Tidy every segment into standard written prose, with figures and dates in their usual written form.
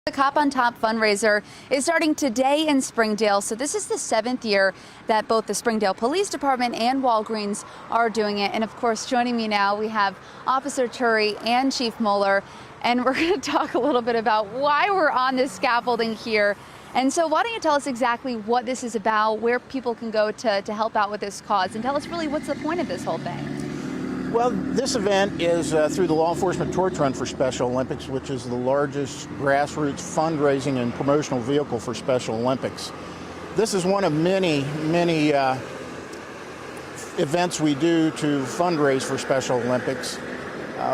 The Cop on Top fundraiser is starting today in Springdale. So this is the 7th year that both the Springdale Police Department and Walgreens are doing it. And of course, joining me now, we have Officer Turi and Chief Moeller. And we're going to talk a little bit about why we're on this scaffolding here. And so why don't you tell us exactly what this is about, where people can go to help out with this cause, and tell us really what's the point of this whole thing? Well, this event is through the Law Enforcement Torch Run for Special Olympics, which is the largest grassroots fundraising and promotional vehicle for Special Olympics. This is one of many events we do to fundraise for Special Olympics.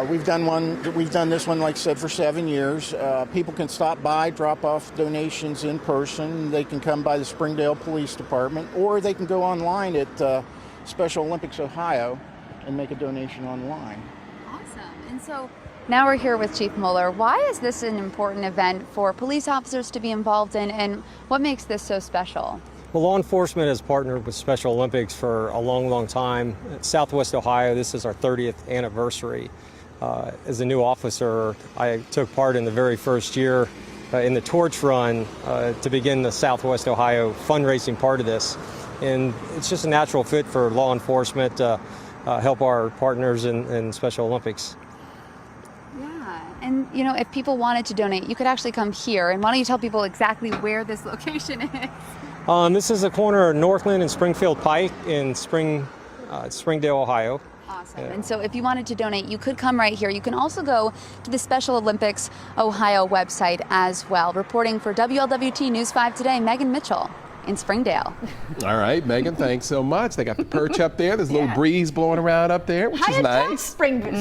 We've done this one, like I said, for 7 years. People can stop by, drop off donations in person. They can come by the Springdale Police Department, or they can go online at Special Olympics Ohio and make a donation online. Awesome. And so now we're here with Chief Moeller. Why is this an important event for police officers to be involved in, and what makes this so special? Well, law enforcement has partnered with Special Olympics for a long time. At Southwest Ohio, this is our 30th anniversary. As a new officer, I took part in the very first year in the Torch Run to begin the Southwest Ohio fundraising part of this. And it's just a natural fit for law enforcement to help our partners in Special Olympics. Yeah, and you know, if people wanted to donate, you could actually come here. And why don't you tell people exactly where this location is? This is the corner of Northland and Springfield Pike in Springdale, Ohio. Awesome. Yeah. And so if you wanted to donate, you could come right here. You can also go to the Special Olympics Ohio website as well. Reporting for WLWT News 5 Today, Megan Mitchell in Springdale. All right, Megan, thanks so much. They got the perch up there. There's a little breeze blowing around up there, which is nice. Springdale.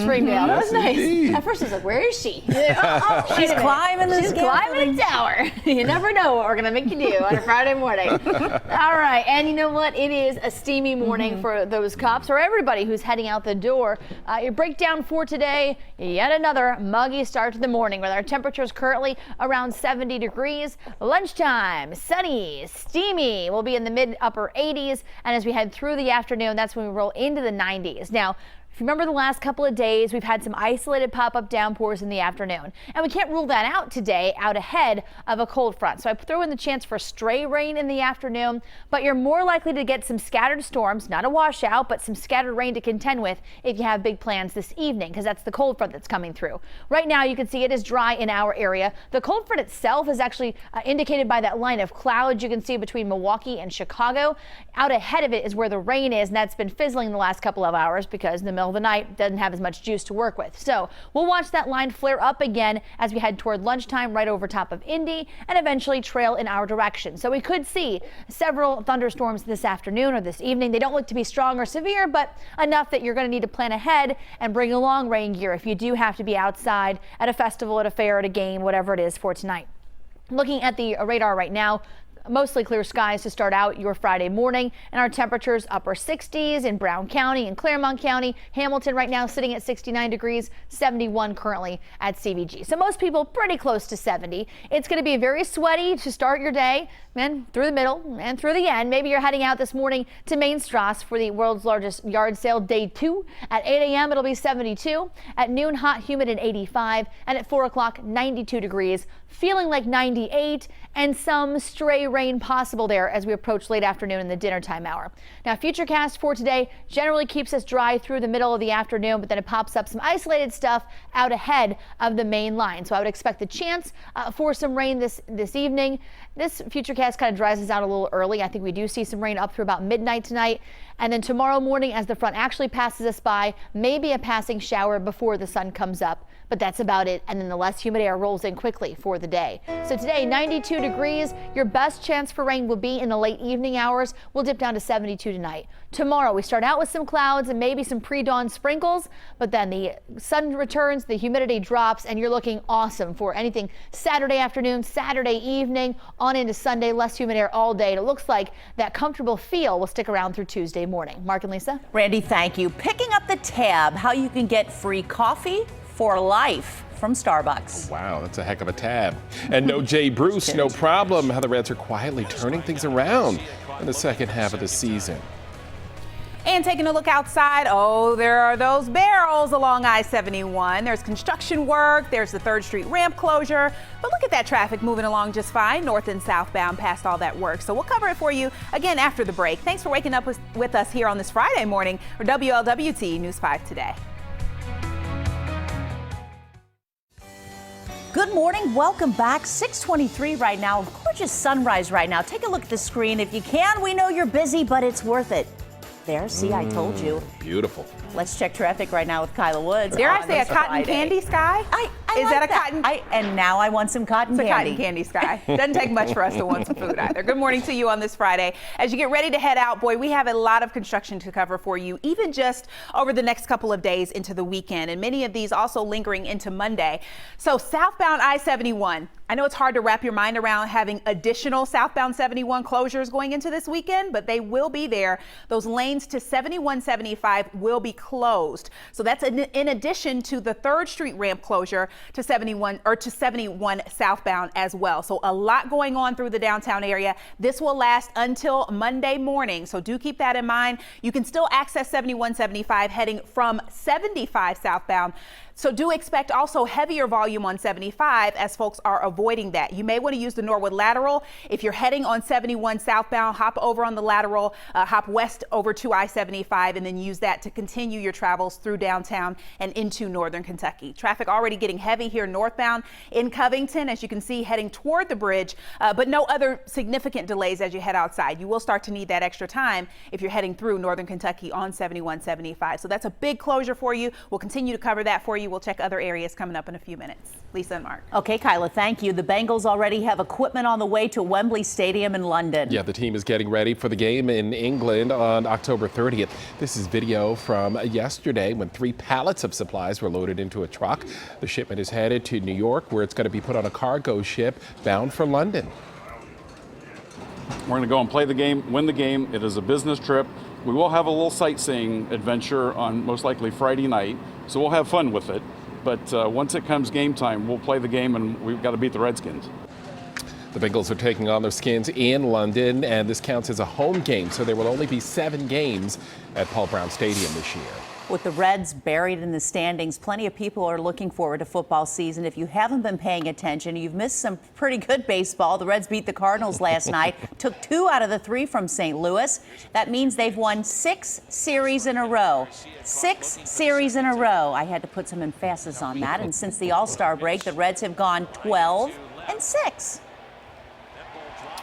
That was nice. Indeed. At first I was like, where is she? She's climbing the She's climbing the tower. You never know what we're going to make you do on a Friday morning. All right, and you know what? It is a steamy morning for those cops, or everybody who's heading out the door. Your breakdown for today, yet another muggy start to the morning with our temperatures currently around 70 degrees. Lunchtime, sunny, steamy. We'll be in the mid-upper 80s, and as we head through the afternoon, that's when we roll into the 90s. Now, if you remember the last couple of days, we've had some isolated pop-up downpours in the afternoon, and we can't rule that out today out ahead of a cold front. So I throw in the chance for stray rain in the afternoon, but you're more likely to get some scattered storms, not a washout, but some scattered rain to contend with if you have big plans this evening, because that's the cold front that's coming through. Right now, you can see it is dry in our area. The cold front itself is actually indicated by that line of clouds you can see between Milwaukee and Chicago. Out ahead of it is where the rain is, and that's been fizzling the last couple of hours because in the middle of the night doesn't have as much juice to work with. So we'll watch that line flare up again as we head toward lunchtime right over top of Indy and eventually trail in our direction. So we could see several thunderstorms this afternoon or this evening. They don't look to be strong or severe, but enough that you're going to need to plan ahead and bring along rain gear if you do have to be outside at a festival, at a fair, at a game, whatever it is for tonight. Looking at the radar right now, mostly clear skies to start out your Friday morning, and our temperatures upper 60s in Brown County and Claremont County. Hamilton right now sitting at 69 degrees, 71 currently at CVG. So most people pretty close to 70. It's going to be very sweaty to start your day, and through the middle and through the end. Maybe you're heading out this morning to Main Strasse for the world's largest yard sale, day 2. At 8 a.m. it'll be 72. At noon, hot, humid and 85. And at 4 o'clock, 92 degrees, feeling like 98, and some stray rain possible there as we approach late afternoon in the dinner time hour. Now, Futurecast for today generally keeps us dry through the middle of the afternoon, but then it pops up some isolated stuff out ahead of the main line. So I would expect the chance for some rain this evening. This Futurecast kind of dries us out a little early. I think we do see some rain up through about midnight tonight. And then tomorrow morning, as the front actually passes us by, maybe a passing shower before the sun comes up. But that's about it. And then the less humid air rolls in quickly for the day. So today, 92 degrees. Your best chance for rain will be in the late evening hours. We'll dip down to 72 tonight. Tomorrow, we start out with some clouds and maybe some pre-dawn sprinkles, but then the sun returns, the humidity drops, and you're looking awesome for anything Saturday afternoon, Saturday evening, on into Sunday. Less humid air all day. And it looks like that comfortable feel will stick around through Tuesday morning. Mark and Lisa. Randy, thank you. Picking up the tab, how you can get free coffee for life from Starbucks. Wow, that's a heck of a tab. And no Jay Bruce, no problem. How the Reds are quietly turning things around in the second half of the season. And taking a look outside, oh, there are those barrels along I-71. There's construction work, there's the 3rd Street ramp closure, but look at that traffic moving along just fine, north and southbound past all that work. So we'll cover it for you again after the break. Thanks for waking up with us here on this Friday morning for WLWT News 5 Today. Good morning. Welcome back. 6:23 right now. Gorgeous sunrise right now. Take a look at the screen if you can. We know you're busy, but it's worth it. There, see, I told you. Beautiful. Let's check traffic right now with Kyla Woods. Dare I say a cotton candy sky? Is like that a that. cotton? And now I want some cotton It's candy. a cotton candy sky. Doesn't take much for us to want some food either. Good morning to you on this Friday. As you get ready to head out, boy, we have a lot of construction to cover for you, even just over the next couple of days into the weekend, and many of these also lingering into Monday. So southbound I-71. I know it's hard to wrap your mind around having additional southbound 71 closures going into this weekend, but they will be there. Those lanes to 7175 will be closed. So that's in addition to the 3rd Street ramp closure to 71 southbound as well. So a lot going on through the downtown area. This will last until Monday morning. So do keep that in mind. You can still access 7175 heading from 75 southbound. So do expect also heavier volume on 75 as folks are avoiding that. You may want to use the Norwood Lateral. If you're heading on 71 southbound, hop over on the lateral, hop west over to I-75, and then use that to continue your travels through downtown and into northern Kentucky. Traffic already getting heavy here northbound in Covington, as you can see, heading toward the bridge, but no other significant delays as you head outside. You will start to need that extra time if you're heading through northern Kentucky on 7175. So that's a big closure for you. We'll continue to cover that for you. We'll check other areas coming up in a few minutes. Lisa and Mark. Okay, Kyla, thank you. The Bengals already have equipment on the way to Wembley Stadium in London. Yeah, the team is getting ready for the game in England on October 30th. This is video from yesterday when 3 pallets of supplies were loaded into a truck. The shipment is headed to New York, where it's going to be put on a cargo ship bound for London. We're going to go and play the game, win the game. It is a business trip. We will have a little sightseeing adventure on most likely Friday night, so we'll have fun with it. But once it comes game time, we'll play the game, and we've got to beat the Redskins. The Bengals are taking on their skins in London, and this counts as a home game, so there will only be 7 games at Paul Brown Stadium this year. With the Reds buried in the standings, plenty of people are looking forward to football season. If you haven't been paying attention, you've missed some pretty good baseball. The Reds beat the Cardinals last night, took 2 out of the 3 from St. Louis. That means they've won 6 series in a row. 6 series in a row. I had to put some emphasis on that. And since the All-Star break, the Reds have gone 12-6.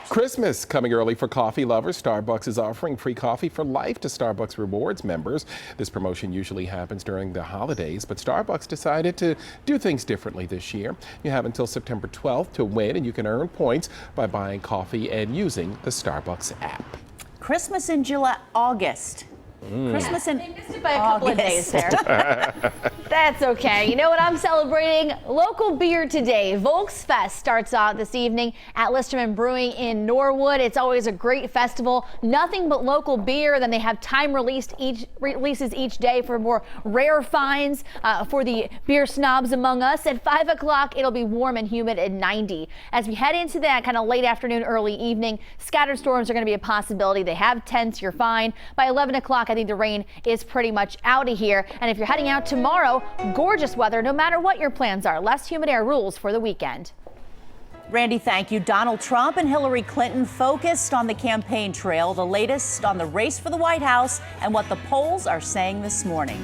Christmas coming early for coffee lovers. Starbucks is offering free coffee for life to Starbucks Rewards members. This promotion usually happens during the holidays, but Starbucks decided to do things differently this year. You have until September 12th to win, and you can earn points by buying coffee and using the Starbucks app. Christmas in August. Christmas in They missed it by a couple of days there. That's okay. You know what I'm celebrating? Local beer today. Volksfest starts out this evening at Listerman Brewing in Norwood. It's always a great festival. Nothing but local beer. Then they have time releases each day for more rare finds for the beer snobs among us. At 5 o'clock, it'll be warm and humid at 90. As we head into that kind of late afternoon, early evening, scattered storms are going to be a possibility. They have tents. You're fine. By 11 o'clock, I think the rain is pretty much out of here. And if you're heading out tomorrow, gorgeous weather no matter what your plans are. Less humid air rules for the weekend. Randy, thank you. Donald Trump and Hillary Clinton focused on the campaign trail, the latest on the race for the White House and what the polls are saying this morning.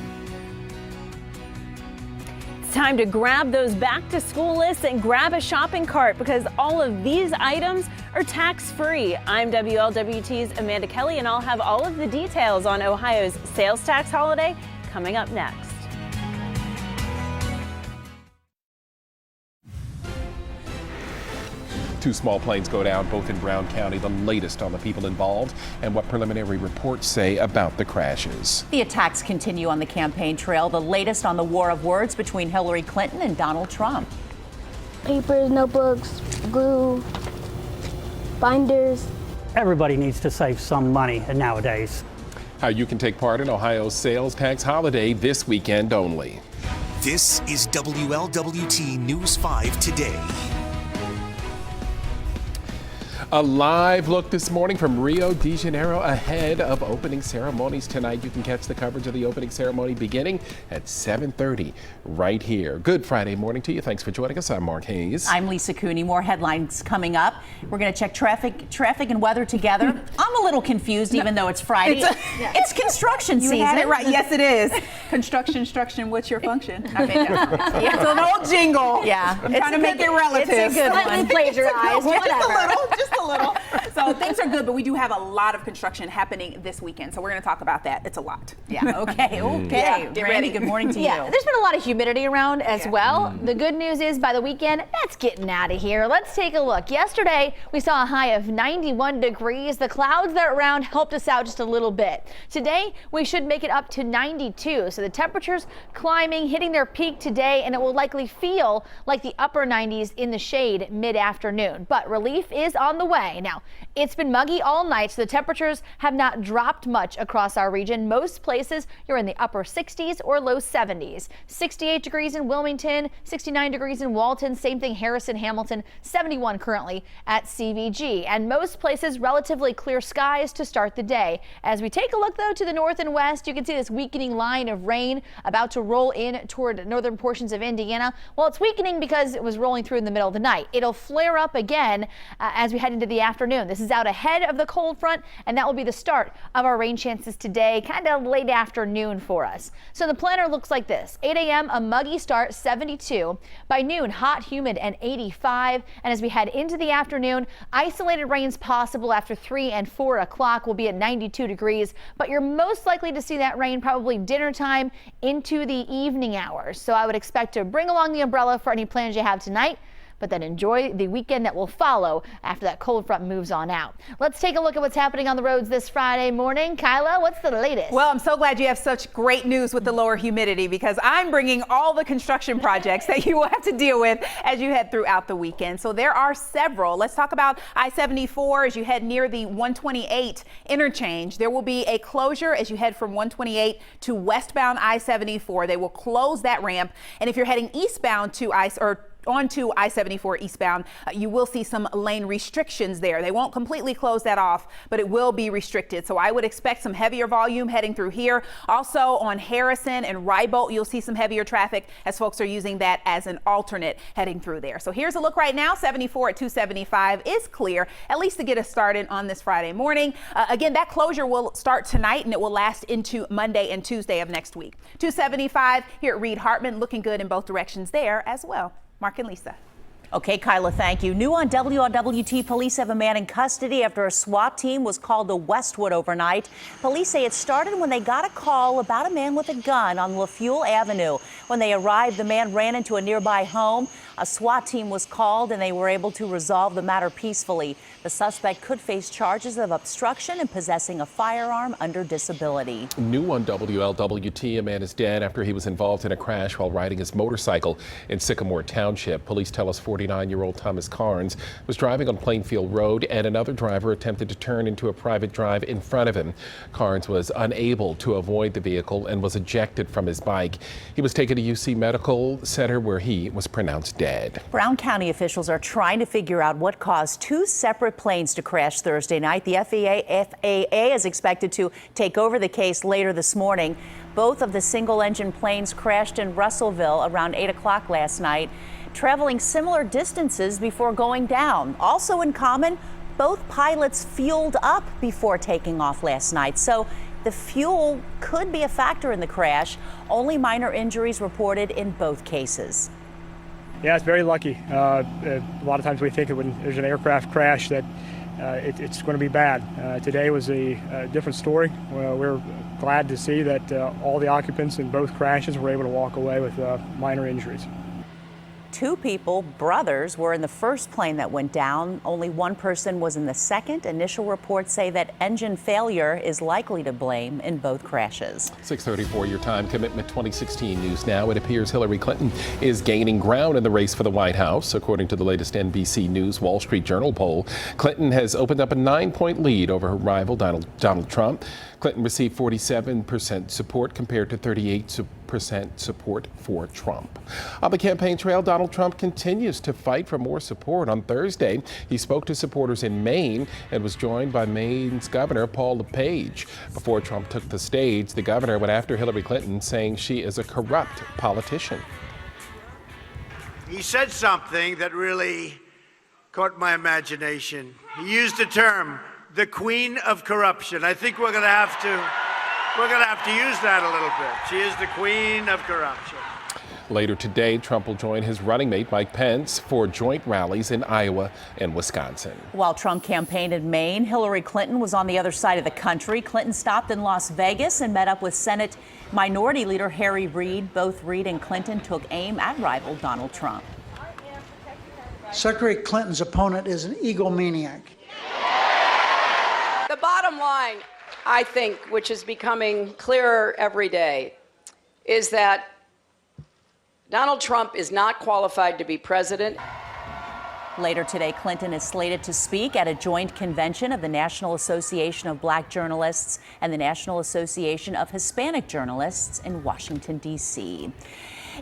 It's time to grab those back to school lists and grab a shopping cart because all of these items are tax-free. I'm WLWT's Amanda Kelly, and I'll have all of the details on Ohio's sales tax holiday coming up next. Two small planes go down, both in Brown County. The latest on the people involved and what preliminary reports say about the crashes. The attacks continue on the campaign trail. The latest on the war of words between Hillary Clinton and Donald Trump. Papers, notebooks, glue, binders. Everybody needs to save some money nowadays. How you can take part in Ohio's sales tax holiday this weekend only. This is WLWT News 5 Today. A live look this morning from Rio de Janeiro ahead of opening ceremonies tonight. You can catch the coverage of the opening ceremony beginning at 7:30 right here. Good Friday morning to you. Thanks for joining us. I'm Mark Hayes. I'm Lisa Cooney. More headlines coming up. We're going to check traffic and weather together. I'm a little confused, even though it's Friday. It's construction season. You had it right. Yes, it is. Construction. What's your function? I mean, it's an old jingle. Yeah, I'm trying to make it relative. It's a good one. Plagiarized. Just a little. So things are good, but we do have a lot of construction happening this weekend. So we're going to talk about that. It's a lot. Yeah. Okay. Yeah, get ready. Good morning to you. There's been a lot of humidity around as well. The good news is by the weekend, that's getting out of here. Let's take a look. Yesterday, we saw a high of 91 degrees. The clouds that are around helped us out just a little bit. Today, we should make it up to 92. So the temperatures climbing, hitting their peak today, and it will likely feel like the upper 90s in the shade mid-afternoon. But relief is on the way. Now, it's been muggy all night, so the temperatures have not dropped much across our region. Most places, you're in the upper 60s or low 70s. 68 degrees in Wilmington, 69 degrees in Walton, same thing Harrison, Hamilton, 71 currently at CVG. And most places, relatively clear skies to start the day. As we take a look, though, to the north and west, you can see this weakening line of rain about to roll in toward northern portions of Indiana. Well, it's weakening because it was rolling through in the middle of the night. It'll flare up again as we head into the afternoon. This is out ahead of the cold front, and that will be the start of our rain chances today, kind of late afternoon for us. So the planner looks like this. 8 a.m. a muggy start, 72. By noon, hot, humid, and 85. And as we head into the afternoon, isolated rains possible after 3 and 4 o'clock. Will be at 92 degrees, but you're most likely to see that rain probably dinner time into the evening hours. So I would expect to bring along the umbrella for any plans you have tonight, but then enjoy the weekend that will follow after that cold front moves on out. Let's take a look at what's happening on the roads this Friday morning. Kyla, what's the latest? Well, I'm so glad you have such great news with the lower humidity, because I'm bringing all the construction projects that you will have to deal with as you head throughout the weekend. So there are several. Let's talk about I-74 as you head near the 128 interchange. There will be a closure as you head from 128 to westbound I-74. They will close that ramp. And if you're heading eastbound to onto I-74 eastbound, you will see some lane restrictions there. They won't completely close that off, but it will be restricted. So I would expect some heavier volume heading through here. Also on Harrison and Rybolt, you'll see some heavier traffic as folks are using that as an alternate heading through there. So here's a look right now. 74 at 275 is clear, at least to get us started on this Friday morning. Again, that closure will start tonight and it will last into Monday and Tuesday of next week. 275 here at Reed-Hartman, looking good in both directions there as well. Mark and Lisa. Okay, Kyla, thank you. New on WLWT, police have a man in custody after a SWAT team was called to Westwood overnight. Police say it started when they got a call about a man with a gun on LaFuel Avenue. When they arrived, the man ran into a nearby home. A SWAT team was called and they were able to resolve the matter peacefully. The suspect could face charges of obstruction and possessing a firearm under disability. New on WLWT, a man is dead after he was involved in a crash while riding his motorcycle in Sycamore Township. Police tell us 49-year-old Thomas Carnes was driving on Plainfield Road and another driver attempted to turn into a private drive in front of him. Carnes was unable to avoid the vehicle and was ejected from his bike. He was taken to UC Medical Center where he was pronounced dead. Brown County officials are trying to figure out what caused two separate planes to crash Thursday night. The FAA is expected to take over the case later this morning. Both of the single-engine planes crashed in Russellville around 8 o'clock last night, traveling similar distances before going down. Also in common, both pilots fueled up before taking off last night. So the fuel could be a factor in the crash. Only minor injuries reported in both cases. Yeah, it's very lucky. A lot of times we think when there's an aircraft crash that it's going to be bad. Today was a different story. We're glad to see that all the occupants in both crashes were able to walk away with minor injuries. Two people, brothers, were in the first plane that went down. Only one person was in the second. Initial reports say that engine failure is likely to blame in both crashes. 6:34 your time. Commitment 2016 news now. It appears Hillary Clinton is gaining ground in the race for the White House. According to the latest NBC News Wall Street Journal poll, Clinton has opened up a 9-point lead over her rival Donald Trump. Clinton received 47% support compared to 38% 48% support for Trump. On the campaign trail, Donald Trump continues to fight for more support. On Thursday, he spoke to supporters in Maine and was joined by Maine's Governor Paul LePage. Before Trump took the stage, the governor went after Hillary Clinton, saying she is a corrupt politician. He said something that really caught my imagination. He used the term, the queen of corruption. I think we're going to have to use that a little bit. She is the queen of corruption. Later today, Trump will join his running mate Mike Pence for joint rallies in Iowa and Wisconsin. While Trump campaigned in Maine, Hillary Clinton was on the other side of the country. Clinton stopped in Las Vegas and met up with Senate Minority Leader Harry Reid. Both Reid and Clinton took aim at rival Donald Trump. Secretary Clinton's opponent is an egomaniac. The bottom line, I think, which is becoming clearer every day, is that Donald Trump is not qualified to be president. Later today, Clinton is slated to speak at a joint convention of the National Association of Black Journalists and the National Association of Hispanic Journalists in Washington, D.C.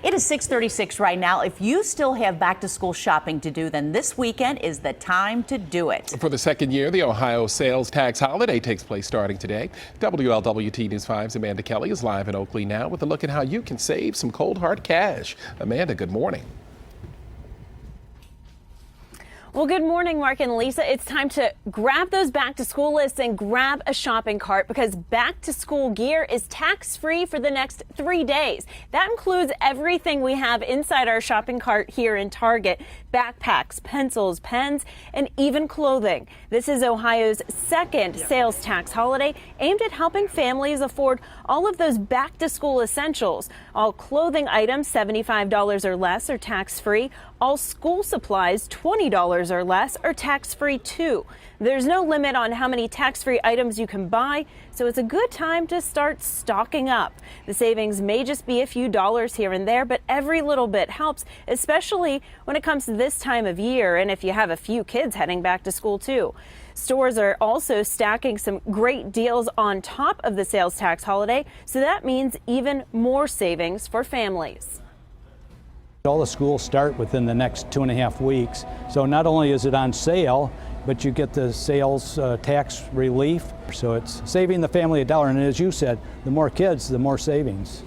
It is 6:36 right now. If you still have back-to-school shopping to do, then this weekend is the time to do it. For the second year, the Ohio sales tax holiday takes place starting today. WLWT News 5's Amanda Kelly is live in Oakley now with a look at how you can save some cold hard cash. Amanda, good morning. Well, good morning, Mark and Lisa. It's time to grab those back to school lists and grab a shopping cart because back to school gear is tax free for the next 3 days. That includes everything we have inside our shopping cart here in Target: backpacks, pencils, pens, and even clothing. This is Ohio's second sales tax holiday aimed at helping families afford all of those back to school essentials. All clothing items $75 or less are tax free. All school supplies $20 or less are tax-free too. There's no limit on how many tax-free items you can buy, so it's a good time to start stocking up. The savings may just be a few dollars here and there, but every little bit helps, especially when it comes to this time of year and if you have a few kids heading back to school too. Stores are also stacking some great deals on top of the sales tax holiday, so that means even more savings for families. All the schools start within the next 2.5 weeks. So not only is it on sale, but you get the sales tax relief. So it's saving the family $1. And as you said, the more kids, the more savings.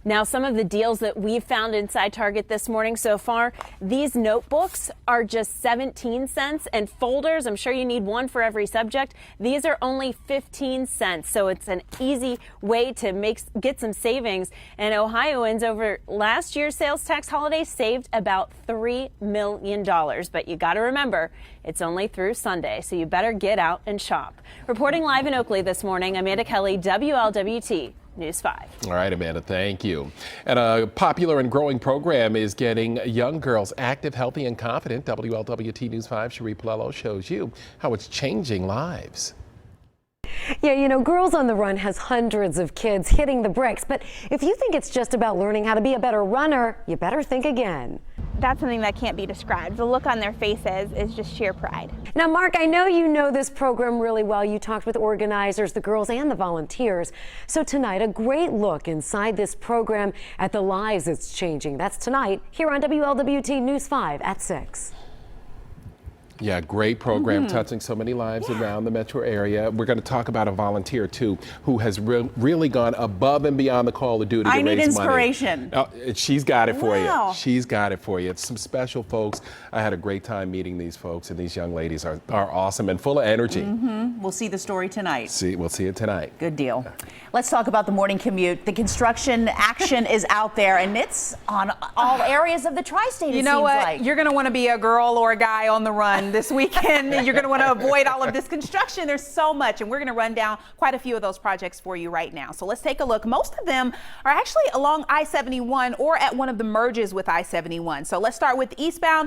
Now, some of the deals that we've found inside Target this morning so far, these notebooks are just 17 cents, and folders, I'm sure you need one for every subject, these are only 15 cents. So it's an easy way to get some savings. And Ohioans over last year's sales tax holiday saved about $3 million. But you got to remember, it's only through Sunday, so you better get out and shop. Reporting live in Oakley this morning, Amanda Kelly, WLWT News 5. All right, Amanda, thank you. And a popular and growing program is getting young girls active, healthy, and confident. WLWT News 5 Cherie Palello shows you how it's changing lives. Yeah, you know, Girls on the Run has hundreds of kids hitting the bricks. But if you think it's just about learning how to be a better runner, you better think again. That's something that can't be described. The look on their faces is just sheer pride. Now, Mark, I know you know this program really well. You talked with organizers, the girls, and the volunteers. So tonight, a great look inside this program at the lives it's changing. That's tonight here on WLWT News 5 at 6. Yeah, great program touching so many lives around the metro area. We're going to talk about a volunteer, too, who has really gone above and beyond the call of duty to raise money. I need inspiration. She's got it for Wow. you. She's got it for you. It's some special folks. I had a great time meeting these folks, and these young ladies are awesome and full of energy. We'll see the story tonight. We'll see it tonight. Good deal. Let's talk about the morning commute. The construction action is out there, and it's on all areas of the tri-state, You know what? like. You're going to want to be a girl or a guy on the run this weekend. You're going to want to avoid all of this construction. There's so much, and we're going to run down quite a few of those projects for you right now. So let's take a look. Most of them are actually along I-71 or at one of the merges with I-71. So let's start with eastbound.